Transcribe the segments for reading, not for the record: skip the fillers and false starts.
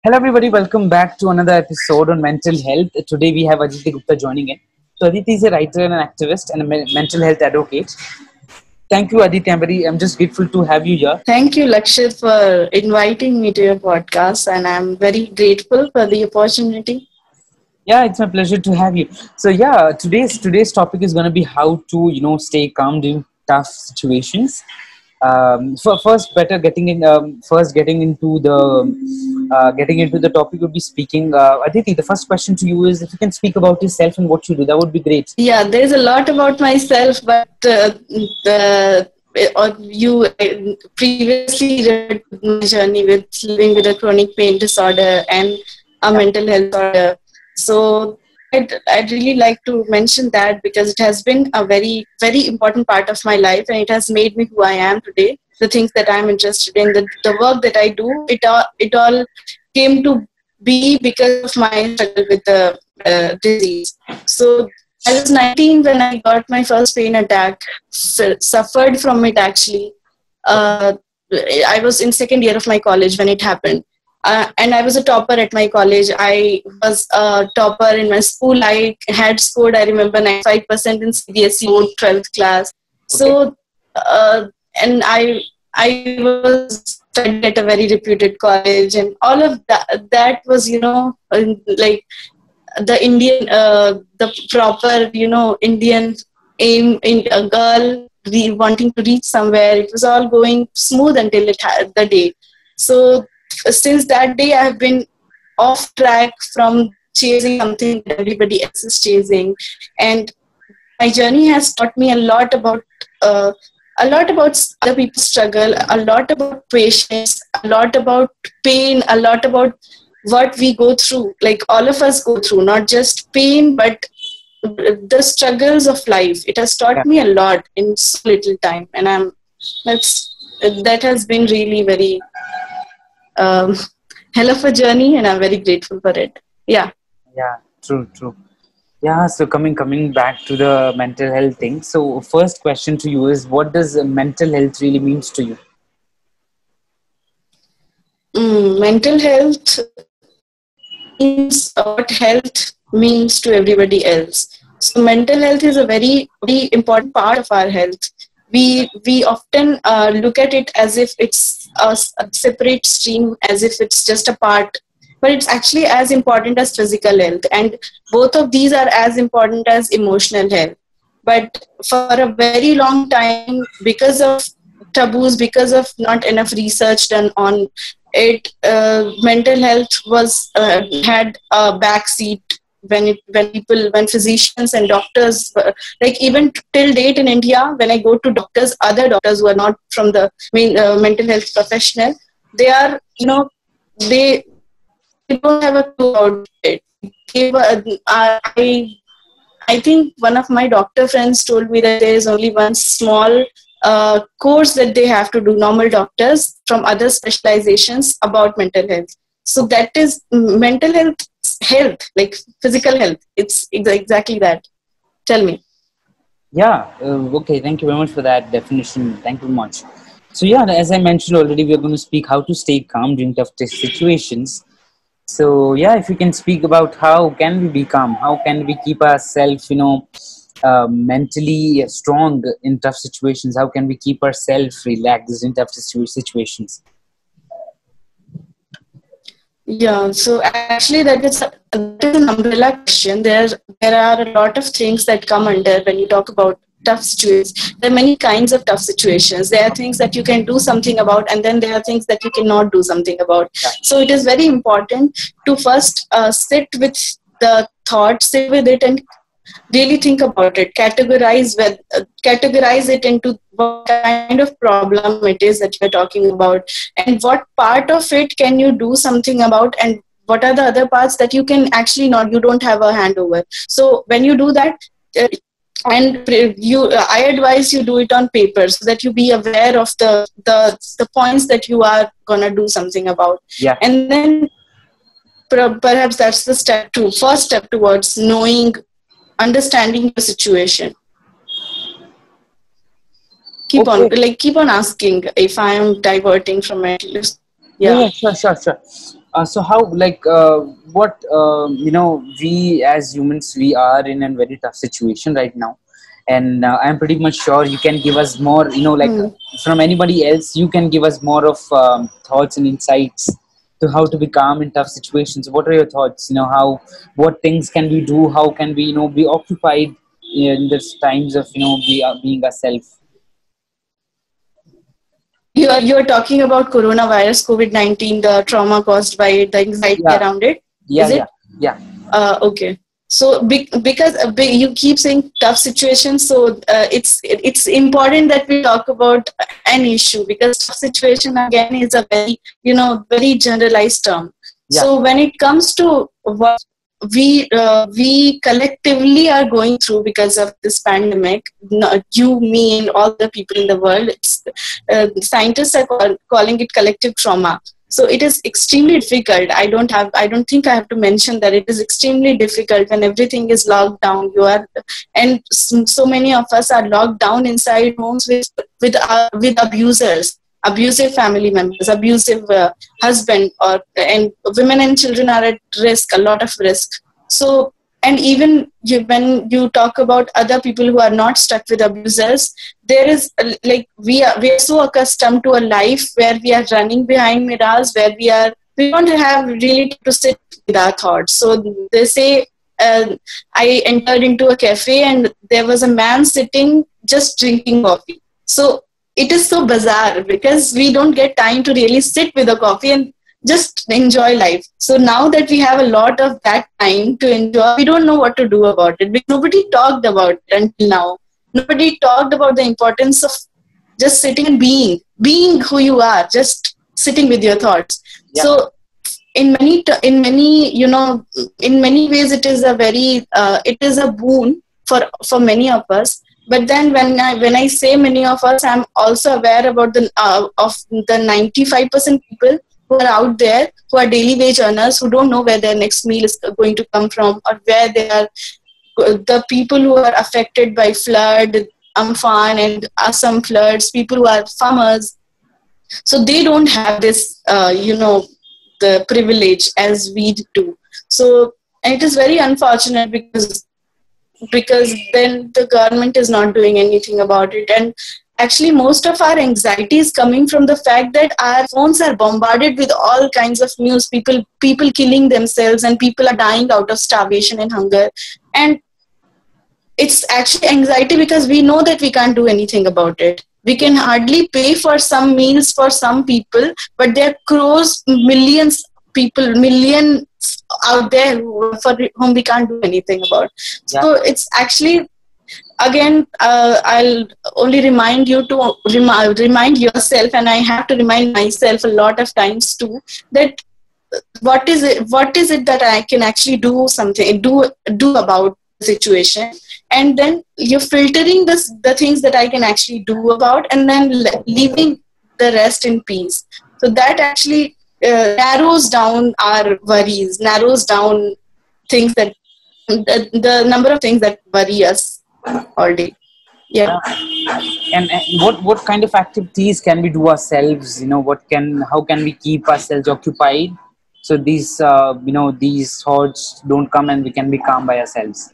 Hello, everybody. Welcome back to another episode on mental health. Today, we have Aditi Gupta joining in. So, Aditi is a writer and an activist and a mental health advocate. Thank you, Aditi. I'm just grateful to have you here. Thank you, Lakshit, for inviting me to your podcast, and I'm very grateful for the opportunity. Yeah, it's my pleasure to have you. So, yeah, today's topic is going to be how to stay calm during tough situations. First, better getting in. First, getting into the topic would be speaking. Aditi, the first question to you is if you can speak about yourself and what you do. That would be great. Yeah, there's a lot about myself, but you previously read my journey with living with a chronic pain disorder and a mental health disorder. So I'd really like to mention that because it has been a very, very important part of my life and it has made me who I am today. The things that I'm interested in, the work that I do, it all came to be because of my struggle with the disease. So I was 19 when I got my first pain attack, suffered from it actually. Uh, I was in second year of my college when it happened. And I was a topper at my college. I was a topper in my school. I had scored, I remember, 95% in CBSE board 12th class. So, and I was studied at a very reputed college, and all of that was, like the Indian, the proper, Indian aim in a girl wanting to reach somewhere. It was all going smooth until it had the day. So since that day, I have been off track from chasing something that everybody else is chasing, and my journey has taught me uh, a lot about other people's struggle, a lot about patience, a lot about pain, a lot about what we go through, like all of us go through, not just pain, but the struggles of life. It has taught me a lot in so little time, and that's that has been really very um, hell of a journey, and I'm very grateful for it. Yeah. Yeah, true. Yeah, so coming back to the mental health thing. So, first question to you is, what does mental health really means to you? Mental health means what health means to everybody else. So mental health is a very, very important part of our health. We often look at it as if it's a separate stream, as if it's just a part, but it's actually as important as physical health, and both of these are as important as emotional health. But for a very long time, because of taboos, because of not enough research done on it, mental health was had a backseat when physicians and doctors, like even till date in India, when I go to doctors, other doctors who are not from the main mental health professional, they are, they don't have a clue about it. They were, I think one of my doctor friends told me that there is only one small course that they have to do, normal doctors from other specializations, about mental health. So that is mental health, like physical health. It's exactly that. Tell me. Yeah, okay, thank you very much for that definition. Thank you very much. So, yeah, as I mentioned already, we are going to speak how to stay calm during tough situations. So, yeah, if you can speak about how can we be calm, how can we keep ourselves, mentally strong in tough situations, how can we keep ourselves relaxed in tough situations? Yeah, so actually that is an umbrella question. There are a lot of things that come under when you talk about tough situations. There are many kinds of tough situations. There are things that you can do something about, and then there are things that you cannot do something about. So it is very important to first sit with the thought, sit with it, and really think about it. Categorize it into what kind of problem it is that you're talking about, and what part of it can you do something about, and what are the other parts that you can actually not, you don't have a hand over. So when you do that, uh, and I advise you do it on paper so that you be aware of the points that you are gonna do something about. Yeah. And then perhaps that's the first step towards knowing, understanding the situation. Keep on asking if I am diverting from it. Yeah, sure. So how, like, what, we as humans, we are in a very tough situation right now, and I'm pretty much sure you can give us more, like, Hmm. from anybody else, you can give us more of thoughts and insights to how to be calm in tough situations. What are your thoughts? How, what things can we do? How can we, be occupied in this times of, being ourselves? You're talking about coronavirus, COVID-19, the trauma caused by it, the anxiety Yeah, around it. yeah, Is yeah, it? yeah, Okay. So because you keep saying tough situations, so it's important that we talk about an issue, because tough situation again is a very, very generalized term. yeah, So when it comes to what we collectively are going through because of this pandemic, you, me, and all the people in the world, it's scientists are calling it collective trauma. So it is extremely difficult. I don't think I have to mention that it is extremely difficult when everything is locked down. And so many of us are locked down inside homes with abusers, abusive family members, abusive husband, and women and children are at risk, a lot of risk. So, and even when you talk about other people who are not stuck with abusers, there is like we are so accustomed to a life where we are running behind mirrors, where we don't have really to sit with our thoughts. So they say, I entered into a cafe and there was a man sitting just drinking coffee. So it is so bizarre because we don't get time to really sit with a coffee and just enjoy life. So now that we have a lot of that time to enjoy, we don't know what to do about it. Nobody talked about it until now. Nobody talked about the importance of just sitting and being who you are, just sitting with your thoughts. yeah, So in many ways, it is a very it is a boon for many of us. But then when I say many of us, I'm also aware about the of the 95% people who are out there, who are daily wage earners, who don't know where their next meal is going to come from, or where they are, the people who are affected by flood, Amphan and Assam floods, people who are farmers. So they don't have this, the privilege as we do. So, and it is very unfortunate because then the government is not doing anything about it. And actually most of our anxiety is coming from the fact that our phones are bombarded with all kinds of news, people killing themselves, and people are dying out of starvation and hunger. And it's actually anxiety because we know that we can't do anything about it. We yeah, can hardly pay for some meals for some people, but there are crores, millions out there for whom we can't do anything about. yeah, So it's actually, again, I'll only remind you to remind yourself, and I have to remind myself a lot of times too, that what is it that I can actually do about the situation. And then you're filtering the things that I can actually do about, and then leaving the rest in peace. So that actually narrows down our worries, narrows down things that the number of things that worry us all day. Yeah. yeah. And what kind of activities can we do ourselves? How can we keep ourselves occupied so these thoughts don't come and we can be calm by ourselves?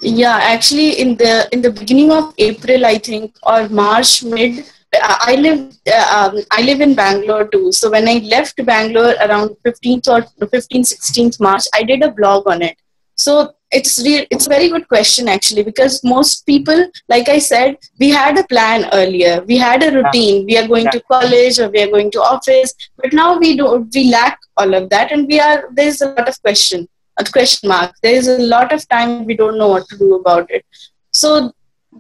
Yeah, actually, in the beginning of April, I think, or March mid, I live in Bangalore too. So when I left Bangalore around 16th March, I did a blog on it. So it's a very good question actually, because most people, like I said, we had a plan earlier. We had a Yeah, routine. We are going yeah, to college or we are going to office, but now we lack all of that, and there's a lot of question mark. There is a lot of time we don't know what to do about it. So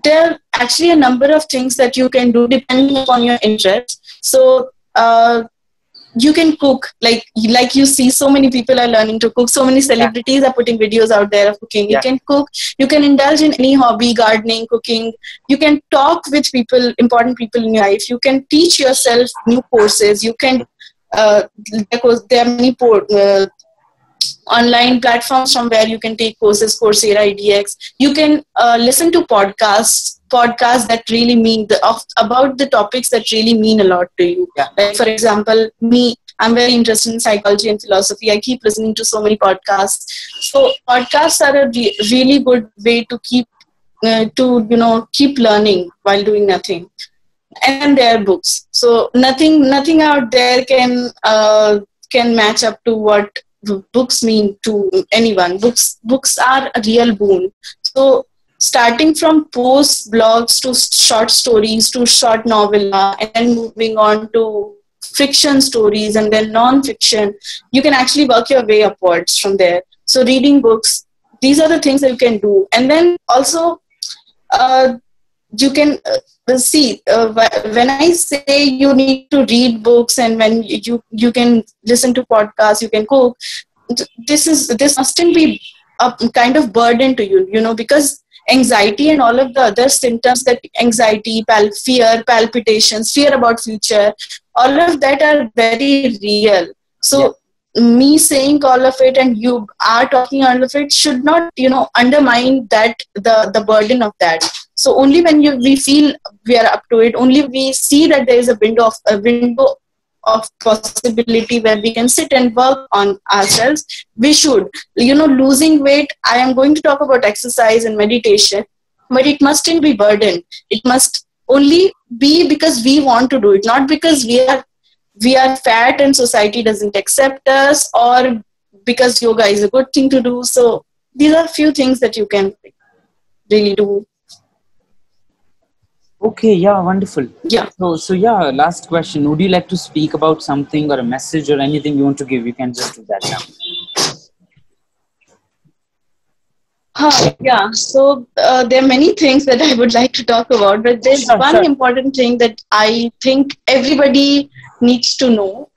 there are actually a number of things that you can do depending upon your interest. So you can cook, like you see so many people are learning to cook, so many yeah, celebrities are putting videos out there of cooking. You yeah, can cook, you can indulge in any hobby, gardening, cooking. You can talk with people, important people in your life. You can teach yourself new courses. You can there are many online platforms from where you can take courses, Coursera, edX. You can listen to podcasts that really mean about the topics that really mean a lot to you. yeah, Like, for example, me, I'm very interested in psychology and philosophy. I keep listening to so many podcasts. So podcasts are a really good way to keep keep learning while doing nothing. And there are books. So nothing out there can match up to what books mean to anyone. Books are a real boon. So starting from posts, blogs to short stories to short novella, and then moving on to fiction stories and then non-fiction, you can actually work your way upwards from there. So reading books, these are the things that you can do. And then also you can see when I say you need to read books, and when you can listen to podcasts, you can cook, this mustn't be a kind of burden to you, because anxiety and all of the other symptoms, that anxiety, fear, palpitations, fear about future, all of that are very real. So me saying all of it and you are talking all of it should not undermine that the burden of that. So only when we feel we are up to it, only we see that there is a window of possibility where we can sit and work on ourselves, we should. Losing weight, I am going to talk about exercise and meditation, but it mustn't be burden. It must only be because we want to do it, not because we are fat and society doesn't accept us, or because yoga is a good thing to do. So these are few things that you can really do. Okay, yeah, wonderful. Yeah. So yeah, last question. Would you like to speak about something or a message or anything you want to give? You can just do that now. Yeah, so there are many things that I would like to talk about, but there's one important thing that I think everybody needs to know,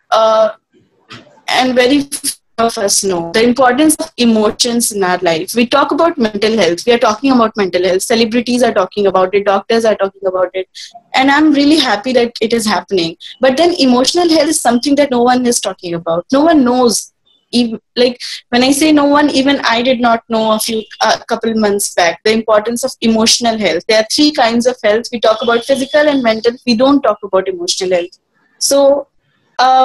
and very few of us know: the importance of emotions in our life. We talk about mental health. We are talking about mental health. Celebrities are talking about it. Doctors are talking about it. And I'm really happy that it is happening. But then emotional health is something that no one is talking about. No one knows. Even, like when I say no one, even I did not know a couple months back the importance of emotional health. There are 3 kinds of health. We talk about physical and mental. We don't talk about emotional health. So I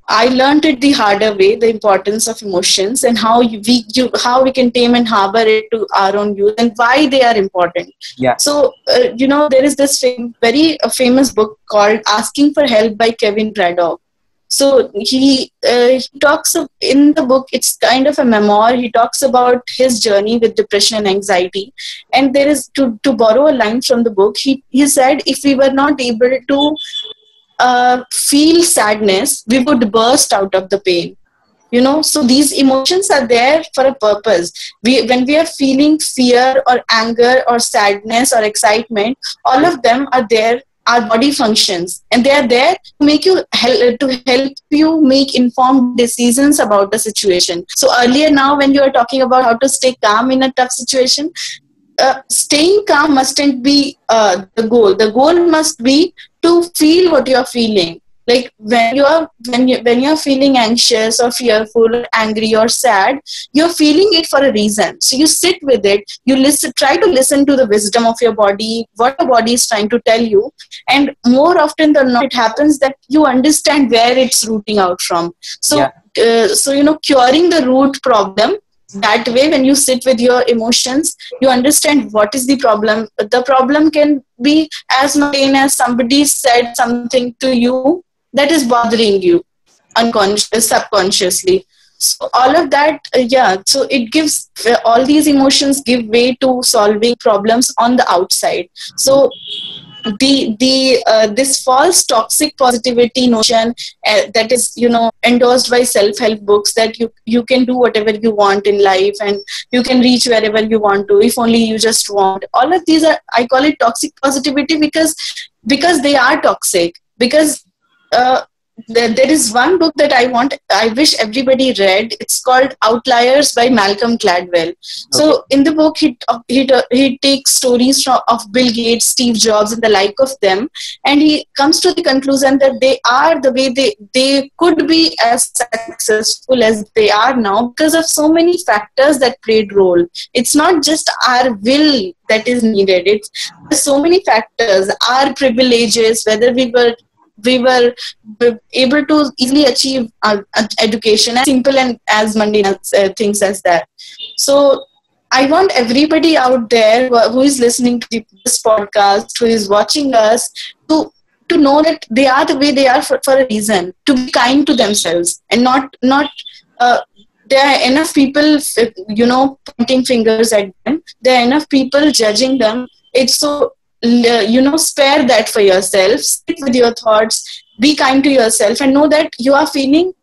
learned it the harder way, the importance of emotions and how we can tame and harbor it to our own use, and why they are important. Yeah. So there is this very famous book called Asking for Help by Kevin Braddock. So he talks in the book, it's kind of a memoir. He talks about his journey with depression and anxiety. And there is, to borrow a line from the book, he said, if we were not able to feel sadness, we would burst out of the pain. So these emotions are there for a purpose. When we are feeling fear or anger or sadness or excitement, all of them are there. Our body functions, and they are there to make you to help you make informed decisions about the situation. So earlier, now when you are talking about how to stay calm in a tough situation, staying calm mustn't be the goal. The goal must be to feel what you are feeling. Like when you're feeling anxious or fearful or angry or sad, you're feeling it for a reason. So you sit with it, you try to listen to the wisdom of your body, what your body is trying to tell you. And more often than not, it happens that you understand where it's rooting out from. So, curing the root problem, that way, when you sit with your emotions, you understand what is the problem. The problem can be as mundane as somebody said something to you that is bothering you subconsciously. So all of that, so it gives, all these emotions give way to solving problems on the outside. So this false toxic positivity notion that is endorsed by self-help books, that you can do whatever you want in life and you can reach wherever you want to if only you just want. All of these are, I call it toxic positivity because they are toxic. Because there is one book that I wish everybody read. It's called Outliers by Malcolm Gladwell. Okay. So in the book, he takes stories of Bill Gates, Steve Jobs, and the like of them, and he comes to the conclusion that they are the way they could be as successful as they are now because of so many factors that played role. It's not just our will that is needed. There's so many factors, our privileges, whether we were we were able to easily achieve education as simple and as mundane things as that. So I want everybody out there who is listening to this podcast, who is watching us, to know that they are the way they are for a reason. To be kind to themselves and not. There are enough people, pointing fingers at them. There are enough people judging them. It's so, spare that for yourself. Sit with your thoughts. Be kind to yourself and know that you are feeling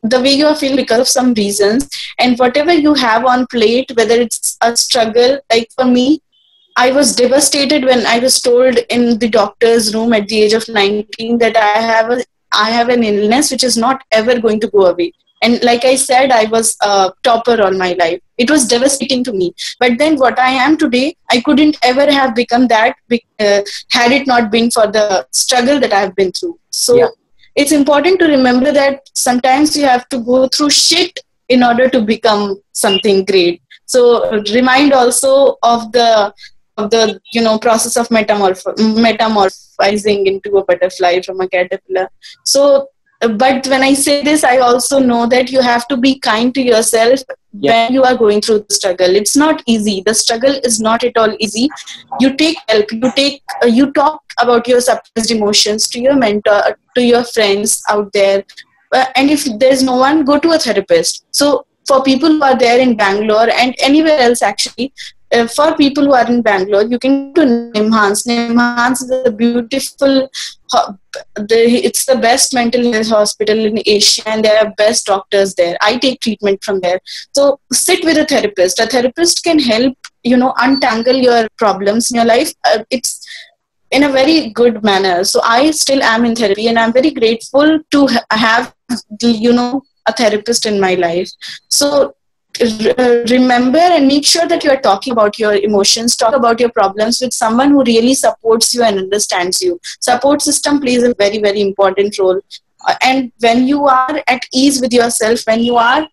the way you are feeling because of some reasons. And whatever you have on plate, whether it's a struggle, like for me, I was devastated when I was told in the doctor's room at the age of 19 that I have an illness which is not ever going to go away. And like I said, I was a topper all my life. It was devastating to me. But then what I am today, I couldn't ever have become that had it not been for the struggle that I've been through. So it's important to remember that sometimes you have to go through shit in order to become something great. So remind also of the process of metamorphizing into a butterfly from a caterpillar. So but when I say this, I also know that you have to be kind to yourself when you are going through the struggle. It's not easy. The struggle is not at all easy. You take help. You talk about your suppressed emotions to your mentor, to your friends out there. And if there's no one, go to a therapist. So for people who are there in Bangalore and anywhere else actually, for people who are in Bangalore, you can go to Nimhans. Nimhans is a beautiful, it's the best mental health hospital in Asia and there are best doctors there. I take treatment from there. So sit with a therapist. A therapist can help, untangle your problems in your life. It's in a very good manner. So I still am in therapy and I'm very grateful to have, a therapist in my life. So remember and make sure that you are talking about your emotions, talk about your problems with someone who really supports you and understands you. Support system plays a very, very important role. And when you are at ease with yourself, when you are,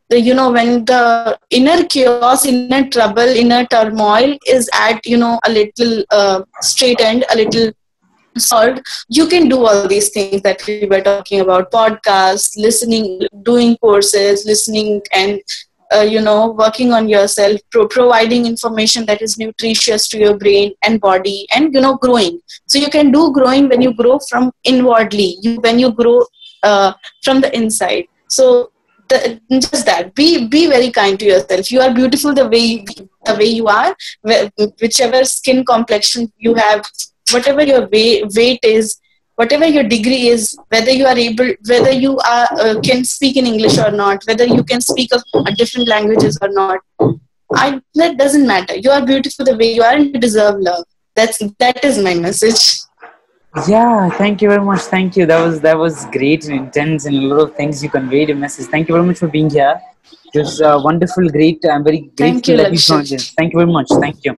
when the inner chaos, inner trouble, inner turmoil is at, a little straightened, a little solved, you can do all these things that we were talking about: podcasts, listening, doing courses, listening, and working on yourself, providing information that is nutritious to your brain and body, and growing. So you can do growing when you grow from inwardly, when you grow from the inside. So just that, be very kind to yourself. You are beautiful the way you are, whichever skin complexion you have, whatever your weight is, whatever your degree is, whether you can speak in English or not, whether you can speak of different languages or not, that doesn't matter. You are beautiful the way you are and you deserve love. That is my message. Yeah, thank you very much. Thank you. That was great and intense and a lot of things you conveyed a message. Thank you very much for being here. It was wonderful, great. I'm very grateful that you joined us. Thank you very much. Thank you.